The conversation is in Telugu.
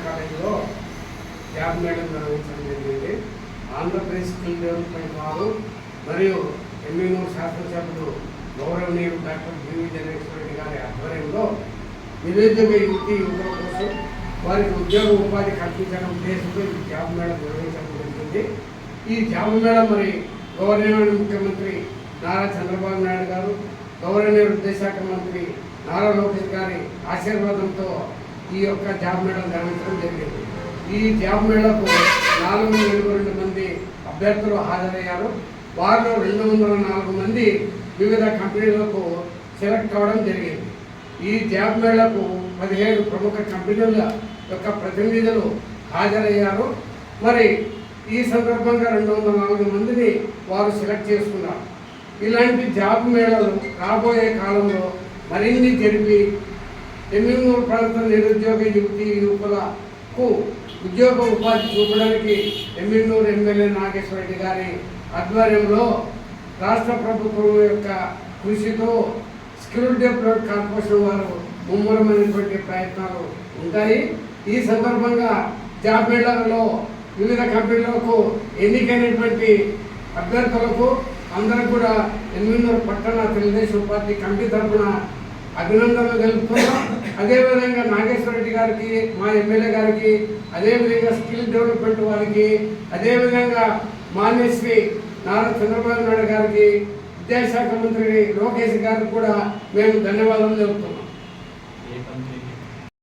కాలేజీలో జాబ్ మేళం నిర్వహించడం జరిగింది. ఆంధ్రప్రదేశ్ స్కిల్ డెవలప్మెంట్ వారు మరియు ఎమ్మెల్యేలు శాసనసభ్యులు గౌరవనీయులు డాక్టర్ బివి జగదీశ్వర రెడ్డి గారి ఆధ్వర్యంలో నిరుద్యోగ యువకుల కోసం వారికి ఉద్యోగ ఉపాధి కల్పించడం ఉద్దేశంతో ఈ జాబ్ మేళం నిర్వహించడం జరిగింది. ఈ జాబ్ మేళం మరి గౌరవనీయులు ముఖ్యమంత్రి నారా చంద్రబాబు నాయుడు గారు, గౌరవనీయులు విద్యాశాఖ మంత్రి నారా లోకేష్ గారి ఆశీర్వాదంతో ఈ యొక్క జాబ్ మేళా నిర్వహించడం జరిగింది. ఈ జాబ్ మేళాకు 482 మంది అభ్యర్థులు హాజరయ్యారు. వారిలో 204 మంది వివిధ కంపెనీలకు సెలెక్ట్ కావడం జరిగింది. ఈ జాబ్ మేళాకు 17 ప్రముఖ కంపెనీల యొక్క ప్రతినిధులు హాజరయ్యారు. మరి ఈ సందర్భంగా 204 మందిని వారు సెలెక్ట్ చేసుకున్నారు. ఇలాంటి జాబ్ మేళాలు రాబోయే కాలంలో మరిన్ని జరిపి ఎమ్మెల్యేల ప్రాంత నిరుద్యోగ యువకులకు ఉద్యోగ ఉపాధి చూపడానికి ఎమ్మెల్యే నాగేశ్వర రెడ్డి గారి ఆధ్వర్యంలో రాష్ట్ర ప్రభుత్వం యొక్క కృషితో స్కిల్ డెవలప్మెంట్ కార్పొరేషన్ వారు ముమ్మరమైనటువంటి ప్రయత్నాలు ఉంటాయి. ఈ సందర్భంగా జాబ్ మేళాలలో వివిధ కంపెనీలకు ఎన్నికైనటువంటి అభ్యర్థులకు అందరూ కూడా ఎమ్మెల్యేల పట్టణ తెలుగుదేశం పార్టీ కమిటీ తరఫున అభినందనలు తెలుపుతున్నాం. అదేవిధంగా నాగేశ్వర రెడ్డి గారికి, మా ఎమ్మెల్యే గారికి, అదేవిధంగా స్కిల్ డెవలప్మెంట్ వారికి, అదేవిధంగా మాన్యశ్రీ నారా చంద్రబాబు నాయుడు గారికి, విద్యాశాఖ మంత్రి లోకేష్ గారికి కూడా మేము ధన్యవాదాలు తెలుపుతున్నాం.